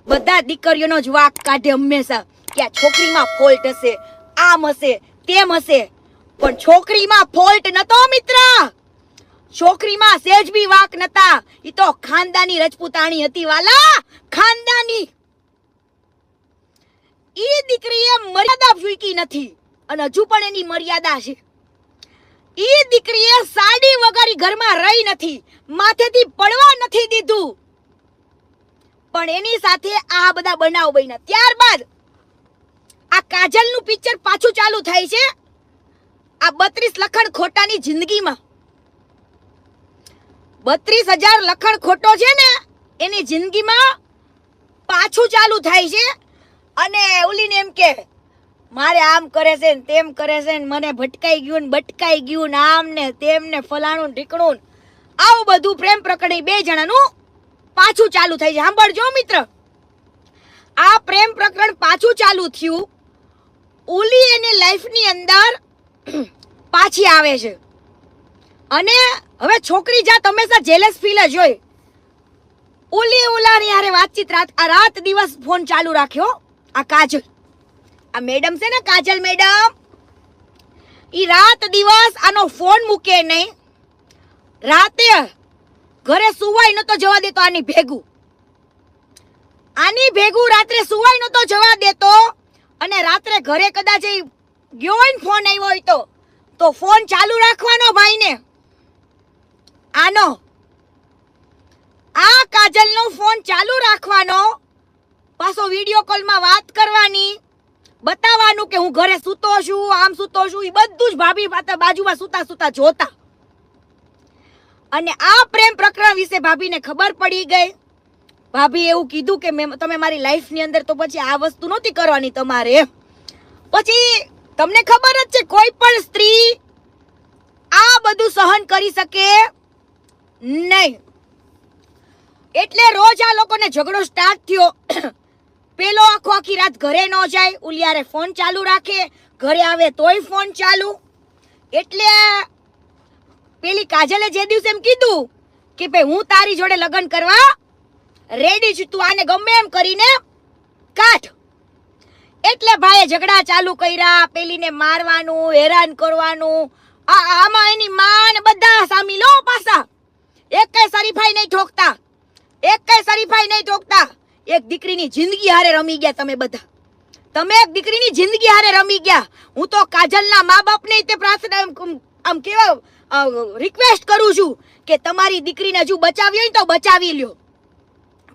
બધા દીકરીઓનો જ વાક કાઢે હંમેશા કે આ છોકરીમાં ફોલ્ટ હશે, આમ હશે, તેમ હશે. પણ છોકરીમાં ફોલ્ટ નતો મિત્ર. છોકરીમાં સેજ બી વાક નતા. ઈ તો ખાનદાની રજપૂતાણી હતી વાલા, ખાનદાની. ઈ દીકરીએ મર્યાદા ફૂંકી નથી અને હજુ પણ એની મર્યાદા છે. ઈ દીકરીએ સાડી વગર ઘરમાં રહી નથી, માથેથી પડવા નથી દીધું. પણ એની સાથે આ બધા બનાવ બન્યા. ત્યારબાદ આ કાજલનું પિક્ચર પાછું ચાલુ થાય છે આ 32 લખણ ખોટાની જિંદગીમાં. 32,000 લખણ ખોટો છે ને એની જિંદગીમાં પાછું ચાલુ થાય છે. અને ઓલીને એમ કે મારે આમ કરે છે ને તેમ કરે છે ને મને ભટકાઈ ગયું ને બટકાઈ ગયું ને આમ ને તેમ ને ફલાણું ઢીકણું. આવું બધું પ્રેમ પ્રકરણ બે જણાનું પાછું ચાલુ થાય છે. સાંભળજો મિત્ર, આ પ્રેમ પ્રકરણ પાછું ચાલુ થયું. ઓલી એની લાઈફની અંદર પાછી આવે છે અને હવે છોકરી જાત હંમેશા જેલસ ફીલ જ હોય. ઓલી ઓલાની હારે વાતચીત રાત દિવસ ફોન ચાલુ રાખ્યો. આ કાજલ, આ મેડમ છે ને કાજલ મેડમ, ઈ રાત દિવસ આનો ફોન મૂકે નહીં. રાતે ઘરે સુવાય નતો જવા દેતો આની ભેગું. રાત્રે સુવાય નતો જવા દેતો. અને રાત્રે ઘરે કદાચ ગયો હોય ને ફોન આવ્યો હોય તો ફોન ચાલુ રાખવાનો ભાઈને. આનો આ કાજલનો ફોન ચાલુ રાખવાનો, પાછો વિડિયો કોલમાં વાત કરવાની, બતાવવાનું કે હું ઘરે સૂતો છું, આમ સૂતો છું. એ બધું જ ભાભી બાજુમાં સૂતા જોતા. અને આ પ્રેમ પ્રકરણ વિશે ભાભીને ખબર પડી ગઈ. ભાભી એવું કીધું કે તમે મારી લાઈફની અંદર તો પછી આ વસ્તુ નહોતી કરવાની તમારે. પછી તમને ખબર જ છે કોઈ પણ સ્ત્રી આ બધું સહન કરી શકે નહીં. એટલે રોજ આ લોકોને ઝઘડો સ્ટાર્ટ થયો. પેલો આખી રાત ઘરે ન જાય, ઉલિયારે ફોન ચાલુ રાખે, ઘરે આવે તોય ફોન ચાલુ. એટલે પેલી કાજલે જે દિવસે એમ કીધું કે ભાઈ હું તારી જોડે લગ્ન કરવા રેડી છું, તું આને ગમે એમ કરીને કાઢ. એટલે ભાઈએ ઝઘડા ચાલુ કર્યા, પેલીને મારવાનું, હેરાન કરવાનું. આમાં એની માં ને બધા સામેલ પાછા. એક કઈ શરીફાઈ નહીં ઠોકતા. એક દીકરીની જિંદગી હારે રમી ગયા તમે બધા. તમે એક દીકરીની જિંદગી હારે રમી ગયા. હું તો કાજલના મા બાપને તે પ્રાર્થના આમ કેવા રિક્વેસ્ટ કરું છું કે તમારી દીકરીને હજુ બચાવી હોય તો બચાવી લ્યો.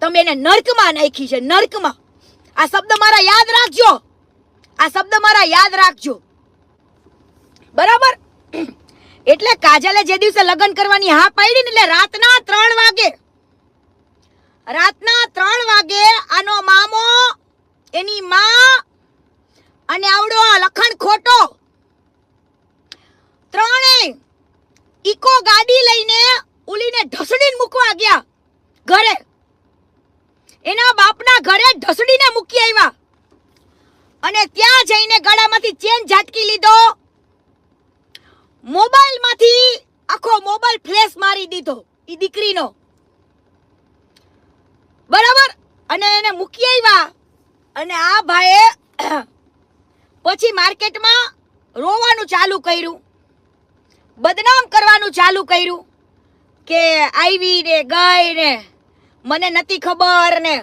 તમે એને નર્કમાં નાખી છે, નર્કમાં. આ શબ્દ મારા યાદ રાખજો. બરાબર? એટલે કાજલે જે દિવસે લગ્ન કરવાની હા પાડી ને એટલે રાતના 3 વાગે આનો મામો, એની માં અને આવડો આ લખણ ખોટો ત્રણેય ઇકો ગાડી લઈને ઉલીને ઢસડીને મૂકવા ગયા ઘરે. એના બાપના ઘરે ઢસડીને મૂકી આવ્યા અને ત્યાં જઈને ગળામાંથી ચેન ઝાટકી લીધો, મોબાઈલમાંથી આખો મોબાઈલ ફ્લેશ મારી દીધો ઈ દીકરીનો. બરાબર? અને એને મૂકી આવ્યા. અને આ ભાઈએ પછી માર્કેટમાં રોવાનું ચાલુ કર્યું, બદનામ કરવાનું ચાલુ કર્યું કે આવી ને ગઈ ને મને નથી ખબર ને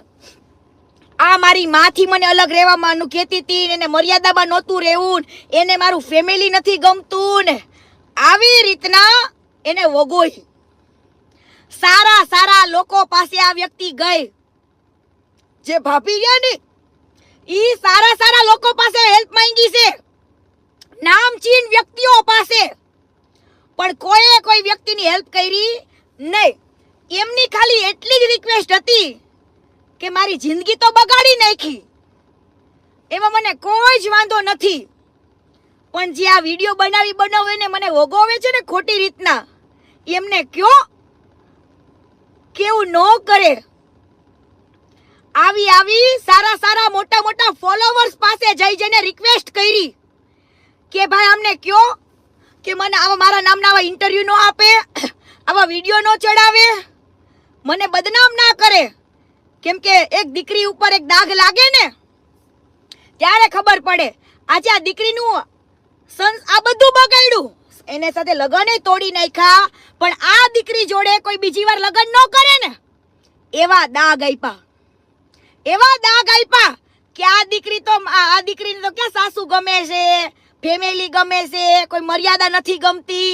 આ મારી માથી મને અલગ રહેવાનું કહેતી હતી ને, એને મર્યાદામાં નહોતું રહેવું, એને મારું ફેમિલી નથી ગમતું ને આવી રીતના એને વગોઈ. સારા લોકો પાસે આ વ્યક્તિ ગઈ. જે ભાભી ગયા ને ઈ સારા લોકો પાસે હેલ્પ માંગી છે, નામચીન વ્યક્તિઓ પાસે. પણ કોઈ વ્યક્તિની હેલ્પ કરી નહીં. એમની ખાલી એટલી જ રિક્વેસ્ટ હતી કે મારી જિંદગી તો બગાડી નાખી, એમાં મને કોઈ જ વાંધો નથી, પણ જે આ વિડીયો બનાવીને મને વગોવે છે ને ખોટી રીતના, એમને કયો કેવું ન કરે. આવી સારા મોટા ફોલોવર્સ પાસે જઈને રિક્વેસ્ટ કરી કે ભાઈ અમને કયો કે મને આવા મારા નામના આવા ઇન્ટરવ્યુ નો આપે, આવા વિડીયો નો ચડાવે, મને બદનામ ના કરે. કેમ કે એક દીકરી ઉપર એક દાગ લાગે ને ત્યારે ખબર પડે. આજે આ દીકરીનું આ બધું બગાડ્યું, એને સાથે લગન તોડી નાખ્યા, પણ આ દીકરી જોડે કોઈ બીજી વાર લગન ન કરે ને એવા દાગ આપ્યા કે આ દીકરીને તો ક્યાં સાસુ ગમે છે, ફેમિલી ગમે છે, કોઈ મર્યાદા નથી ગમતી,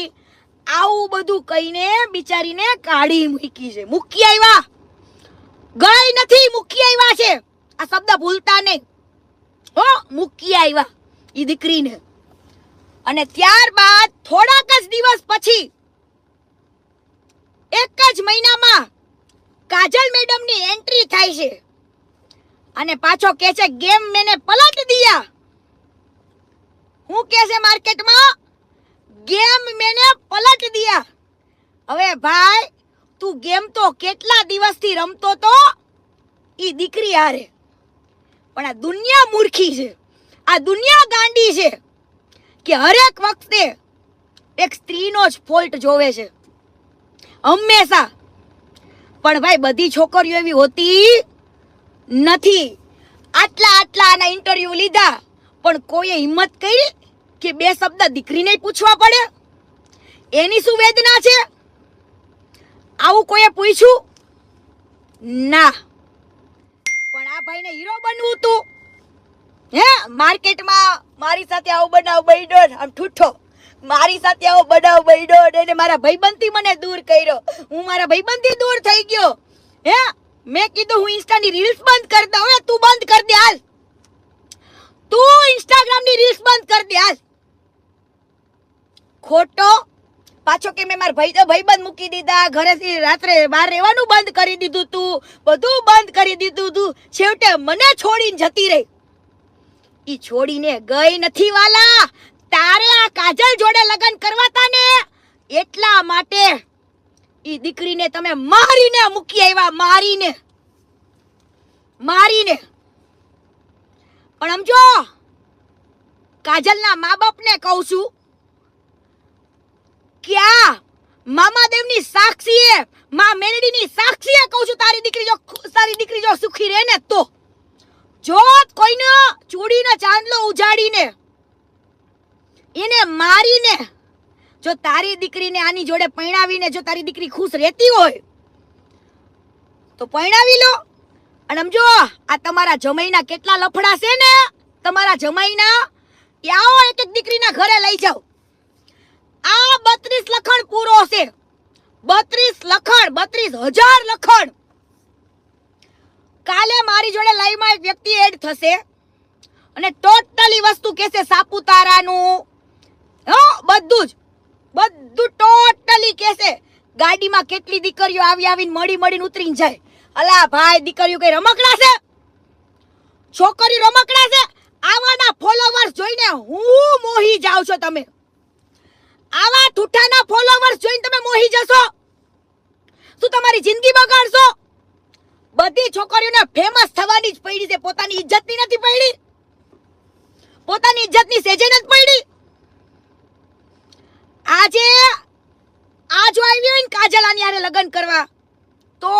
આવું બધું કહીને બિચારીને કાઢી મૂકી આવ્યા. ગઈ નથી, મૂકી આવ્યા છે. આ શબ્દ ભૂલતા નહીં હો, મૂકી આવ્યા ઈ દીકરીને. અને ત્યારબાદ થોડાક જ દિવસ પછી એક જ મહિનામાં કાજલ મેડમની એન્ટ્રી થાય છે અને પાછો કહે છે ગેમ મેને પલટ દિયા. હું કહે છે માર્કેટમાં, ગેમ મેને પલટ દિયા. હવે ભાઈ તું ગેમ તો કેટલા દિવસથી રમતો તો ઈ દીકરી હારે, પણ આ દુનિયા મૂર્ખી છે, આ દુનિયા ગાંડી છે કે હરેક વખતે એક સ્ત્રીનો જ ફોલ્ટ જોવે છે હંમેશા. પણ ભાઈ બધી છોકરીઓ એવી હોતી નથી. આટલા આના ઇન્ટરવ્યુ લીધા પણ કોઈએ હિંમત કરી કે બે શબ્દ દીકરીને પૂછવા પડે, એની શું વેદના છે, આવું કોઈએ પૂછ્યું ના. પણ આ ભાઈને હીરો બનવું હતું હે. માર્કેટમાં મારી સાથે આવો બનાવ બન્યો, આમ ઠૂઠો મારી સાથે આવો બનાવ બન્યો, એને મારા ભાઈબંધથી મને દૂર કર્યો, હું મારા ભાઈબંધથી દૂર થઈ ગયો હે. મેં કીધું હું ઇન્સ્ટાની રીલ્સ બંધ કરી દઉં. હવે તું બંધ કરી દે હાલ, તું ઇન્સ્ટાગ્રામની રીલ્સ બંધ કરી દે હાલ. ખોટો પાછો કે મેં મારા ભાઈબંધ મૂકી દીધા, ઘરેથી રાત્રે બહાર રહેવાનું બંધ કરી દીધું તું, બધું બંધ કરી દીધું તું, છેવટે મને છોડીને જતી રહી. ઈ છોડીને ગઈ નથી વાલા, તારે આ કાજલ જોડે લગન કરવાતા ને એટલા માટે ઈ દીકરીને તમે મારીને મૂકી આવ્યા, મારીને. પણ સમજો કાજલના મા બાપને કહું છું કે આ મામાદેવની સાક્ષીએ, માં મેરડીની સાક્ષીએ કહું છું, તારી દીકરી જો સુખી રહે ને તો, જો કોઈને ચૂડીનો ચાંદલો ઉજાડીને એને મારીને જો તારી દીકરીને આની જોડે પરણાવીને જો તારી દીકરી ખુશ રહેતી હોય તો પરણાવી લો. અને સમજો આ તમારા જમાઈના કેટલા લફડા છે ને, તમારા જમાઈના આવો એક દીકરીના ઘરે લઈ જાઓ. આ 32 લખણ પૂરો છે, 32,000 લખણ. કાલે મારી જોડે લાઈવમાં એક વ્યક્તિ એડ થશે અને ટોટલી વસ્તુ કહેશે સાપુતારાનું, બધું ટોટલી કહેશે. ગાડીમાં કેટલી દીકરીઓ આવીને મળીને ઉતરીને જાય. અલા ભાઈ, દીકરીઓ કઈ રમકડા છે? છોકરી રમકડા છે? આવાના ફોલોવર્સ જોઈને હું મોહી જાવ છો તમે, આવા ઠૂઠાના ફોલોવર્સ જોઈને તમે મોહી જશો. શું તમારી જિંદગી બગાડશો? બધી છોકરીઓને ફેમસ થવાની જ પડી છે, પોતાની ઇજ્જતની નથી પડી, પોતાની ઇજ્જતની સેજે નથી પડી. આજે આ જો આવી હોય ને કાજલ આની હારે લગન કરવા તો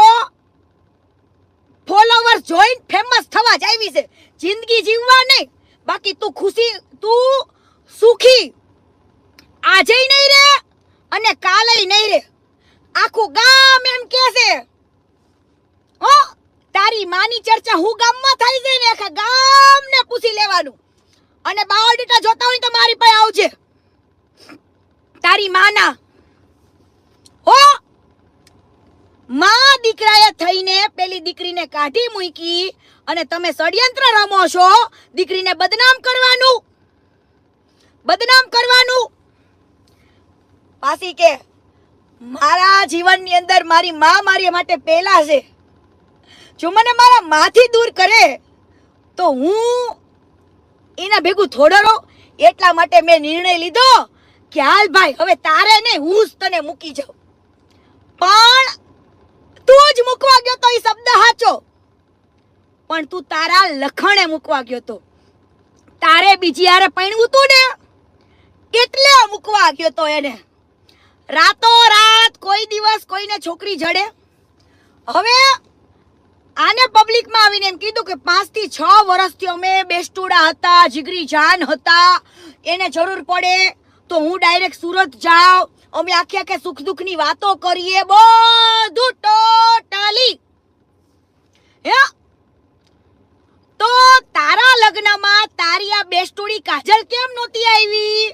ફોલોવર્સ જોઈને ફેમસ થવા જ આવી છે, જિંદગી જીવવા નહીં. બાકી તું સુખી આજે નહીં રે અને કાલે નહીં રે. આખું ગામ એમ કહે છે, તારી માની ચર્ચા હું ગામમાં થાય છે ને આખા ગામને પૂછી લેવાનું. અને બાયોડેટા જોતા હોય તો મારી પાસે આવજે, તારી માના માં દીકરાએ થઈને પેલી દીકરીને કાઢી મૂકી અને તમે ષડયંત્ર રમો છો દીકરીને બદનામ કરવાનું. પાછી કે મારા જીવનની અંદર મારી માં મારી માટે પહેલા છે, જો મને મારા માંથી દૂર કરે તો હું એના ભેગું થોડો રહું. એટલા માટે મેં નિર્ણય લીધો કે હાલ ભાઈ હવે તારે નહીં, હું જ તને મૂકી જાઉં. પણ તું જ મૂકવા ગયો તો એ શબ્દ સાચો, પણ તું તારા લખણે મૂકવા ગયો તો. તારે બીજી હારે પરણવું તું ને એટલે મૂકવા ગયો તો એને. રાતો રાત કોઈ દિવસ કોઈને છોકરી જડે. હવે આને પબ્લિકમાં આવીને એમ કીધું કે 5 થી 6 વર્ષથી અમે બેસ્ટોડા હતા, જીગરી જાન હતા, એને જરૂર પડે તો હું ડાયરેક્ટ સુરત જાઉં, અમે આખે સુખ દુઃખની વાતો કરીએ, બધું ટોટલી હે. તો તારા લગ્નમાં તારી આ બેસ્ટોડી કાજલ કેમ નહોતી આવી?